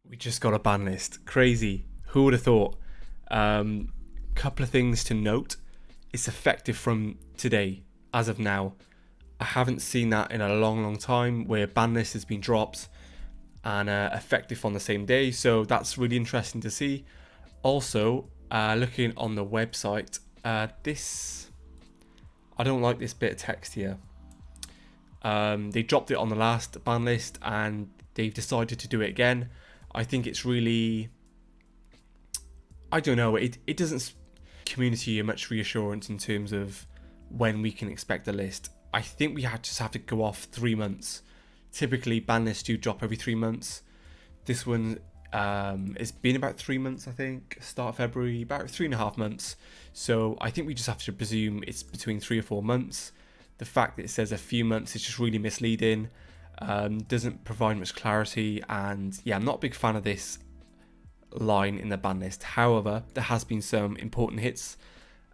We just got a ban list. Crazy. Who would have thought? Couple of things to note. It's effective from today, as of now. I haven't seen that in a long time where ban list has been dropped and effective on the same day. So that's really interesting to see. Also, looking on the website, I don't like this bit of text here. They dropped it on the last ban list and they've decided to do it again. I think it's really, I don't know, it doesn't community much reassurance in terms of when we can expect the list. I think we just have to go off 3 months. Typically, ban lists do drop every 3 months. This one, it's been about 3 months, I think. Start of February, about 3.5 months. So I think we just have to presume it's between 3 or 4 months. The fact that it says a few months is just really misleading. Doesn't provide much clarity, and yeah, I'm not a big fan of this line in the ban list. However, there has been some important hits.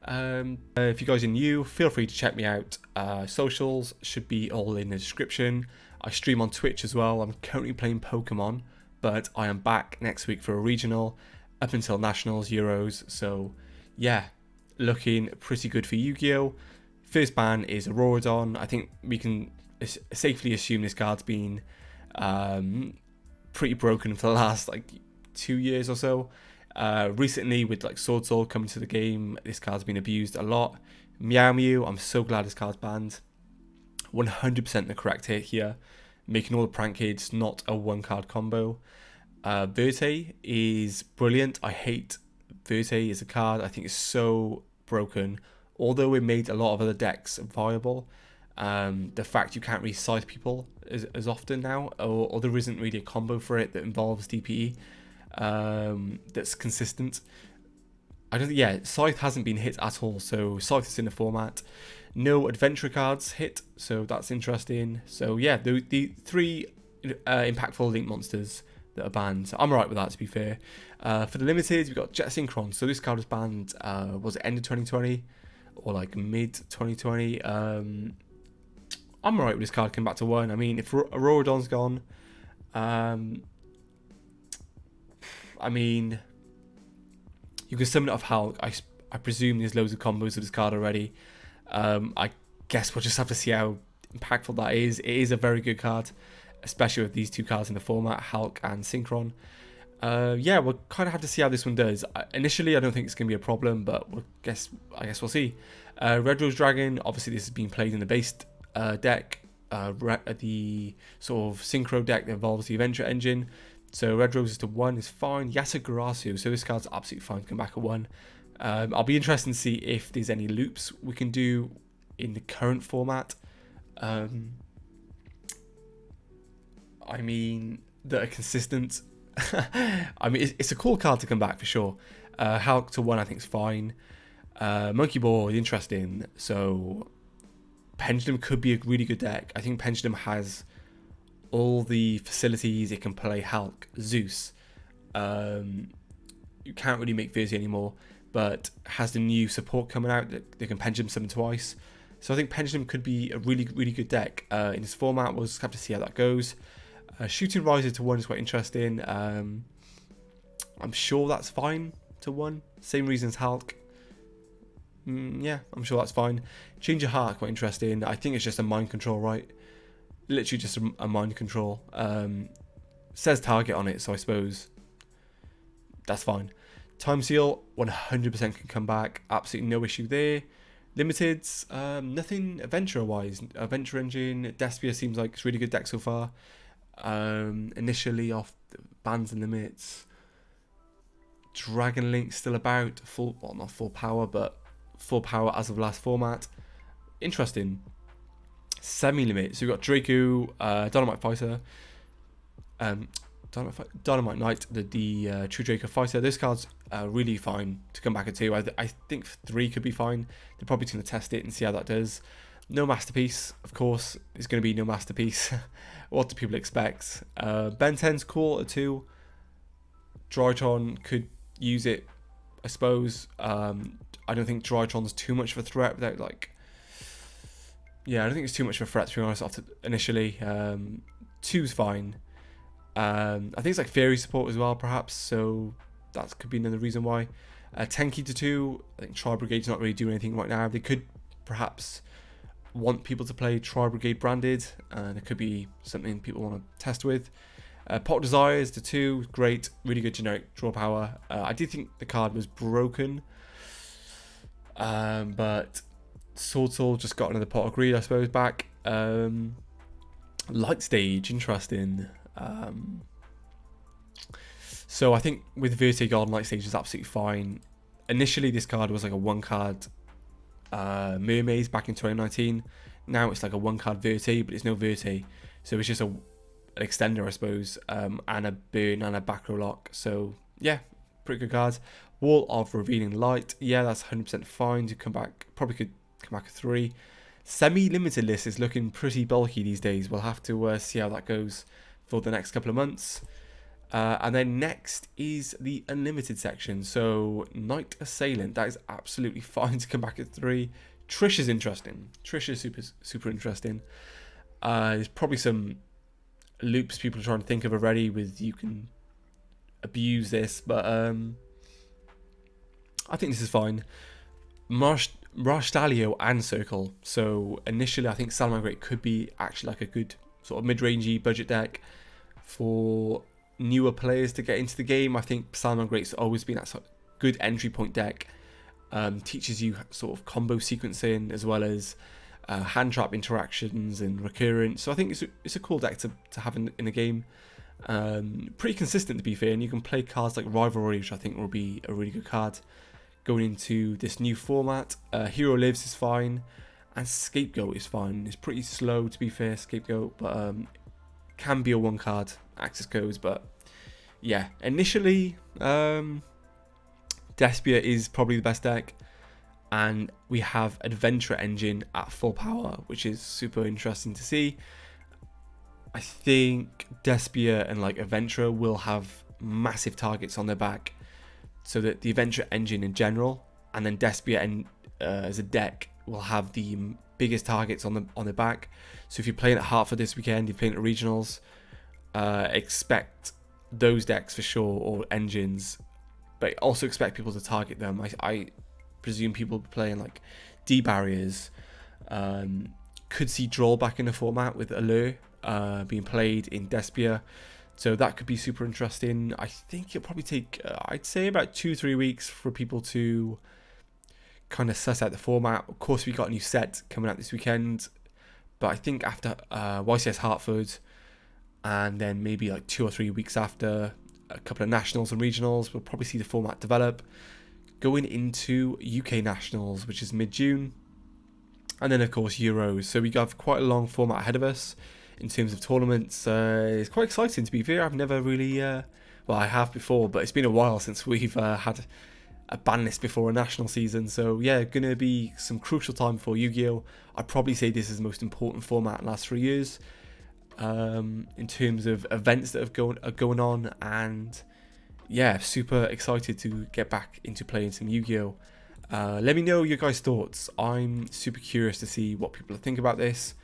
If you guys are new, feel free to check me out. Socials should be all in the description. I stream on Twitch as well. I'm currently playing Pokemon, but I am back next week for a regional up until Nationals, Euros. So yeah, looking pretty good for Yu-Gi-Oh! First ban is Auroradon. I think we can safely assume this card's been pretty broken for the last 2 years or so. Recently, with Sword Soul coming to the game, this card's been abused a lot. Meow Mew, I'm so glad this card's banned. 100% the correct hit here, making all the prank kids not a one card combo. Verte is brilliant. I hate Verte as a card. I think it's so broken. Although it made a lot of other decks viable, the fact you can't really scythe people as often now, or there isn't really a combo for it that involves DPE that's consistent. I don't think, yeah, Scythe hasn't been hit at all, so Scythe is in the format. No adventure cards hit, so that's interesting. So yeah, the three impactful link monsters that are banned. So I'm alright with that, to be fair. For the limited, we've got Jet Synchron. So this card was banned, was it end of 2020? Or mid 2020. I'm alright with this card coming back to 1. I mean, if Auroradon's gone, I mean, you can summon it off Hulk. I presume there's loads of combos of this card already. I guess we'll just have to see how impactful that is. It is a very good card, especially with these two cards in the format, Hulk and Synchron. Yeah, we'll kind of have to see how this one does. Initially, I don't think it's going to be a problem, but I guess we'll see. Red Rose Dragon, obviously this has been played in the base deck, the sort of Synchro deck that involves the Adventure Engine. So Red Roses to 1 is fine. Yasagarasu, so this card's absolutely fine, come back at 1. I'll be interested to see if there's any loops we can do in the current format. I mean, that are consistent. I mean, it's a cool card to come back for sure. Hulk to 1 I think is fine. Monkey Ball is interesting. So Pendulum could be a really good deck. I think Pendulum has all the facilities. It can play Hulk, Zeus. You can't really make Verzi anymore, but has the new support coming out that they can Pendulum summon twice. So I think Pendulum could be a really good deck in this format. We'll just have to see how that goes. Shooting Riser to 1 is quite interesting. I'm sure that's fine to 1. Same reason as Hulk. Yeah, I'm sure that's fine. Change Your Heart, quite interesting. I think it's just a mind control, right? Literally just a mind control. Says target on it, so I suppose that's fine. Time Seal, 100% can come back. Absolutely no issue there. Limiteds, nothing adventure-wise. Adventure Engine, Despia seems like it's a really good deck so far. Initially off bans and limits. Dragon Link still about, well, not full power, but full power as of last format. Interesting. Semi-limit, so we've got Draco, Dynamite Fighter, Dynamite Knight, the True Draco Fighter. This card's really fine to come back at 2. I think 3 could be fine. They're probably going to test it and see how that does. No Masterpiece, of course. There's going to be no Masterpiece. What do people expect? Ben 10's cool at 2. Drytron could use it, I suppose. I don't think Drytron's too much of a threat without yeah, I don't think it's too much of a threat, to be honest, initially. 2's fine. I think it's like fairy support as well, perhaps. So that could be another reason why. 10 key to 2. I think Tri Brigade's not really doing anything right now. They could perhaps want people to play Tri Brigade branded, and it could be something people want to test with. Pot Desires to 2, great, really good generic draw power. I did think the card was broken, but Sword Soul just got another Pot of Greed, I suppose, back. Light Stage, interesting. So I think with Verte Garden, Light Stage is absolutely fine. Initially, this card was like a 1-card Mermaids back in 2019. Now it's like a 1-card Verte, but it's no Verte. So it's just an extender, I suppose, and a burn and a back row lock. So yeah, pretty good cards. Wall of Revealing Light. Yeah, that's 100% fine to come back. Probably could come back a 3. Semi-limited list is looking pretty bulky these days. We'll have to see how that goes for the next couple of months. And then next is the unlimited section. So Knight Assailant, that is absolutely fine to come back at 3. Trish is interesting. Trish is super interesting. There's probably some loops people are trying to think of already with you can abuse this, but I think this is fine. Rastalio and Circle. So initially I think Salamangreat could be actually like a good sort of mid-rangey budget deck for newer players to get into the game. I think Salamangreat's always been that sort of good entry point deck. Teaches you sort of combo sequencing as well as hand trap interactions and recurrence. So I think it's a cool deck to have in the game. Pretty consistent, to be fair, and you can play cards like Rivalry, which I think will be a really good card going into this new format. Hero Lives is fine, and Scapegoat is fine. It's pretty slow, to be fair, Scapegoat, but can be a 1-card access codes. But yeah, initially Despia is probably the best deck, and we have Adventure Engine at full power, which is super interesting to see. I think Despia and like Adventure will have massive targets on their back, so that the Adventure Engine in general, and then Despia and as a deck will have the biggest targets on the back. So if you're playing at Hartford this weekend, you're playing at regionals, expect those decks for sure, or engines, but also expect people to target them. I presume people playing like D barriers could see draw back in the format with Allure being played in Despia, so that could be super interesting. I think it'll probably take I'd say about 2-3 weeks for people to kind of suss out the format. Of course, we got a new set coming out this weekend, but I think after YCS Hartford, and then maybe like 2 or 3 weeks after a couple of nationals and regionals, we'll probably see the format develop, going into UK nationals, which is mid-June, and then of course Euros. So we have quite a long format ahead of us in terms of tournaments. It's quite exciting, to be fair. I've never really well, I have before, but it's been a while since we've had a ban list before a national season. So yeah, gonna be some crucial time for Yu-Gi-Oh! I'd probably say this is the most important format in the last 3 years in terms of events that are going on, and yeah, super excited to get back into playing some Yu-Gi-Oh! Let me know your guys' thoughts. I'm super curious to see what people think about this.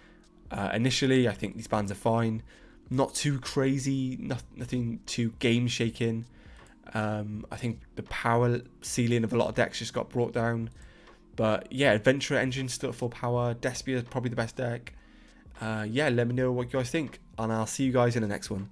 Initially, I think these bans are fine, not too crazy, nothing too game shaking. I think the power ceiling of a lot of decks just got brought down, but yeah, Adventure Engine still at full power. Despia is probably the best deck. Yeah, let me know what you guys think, and I'll see you guys in the next one.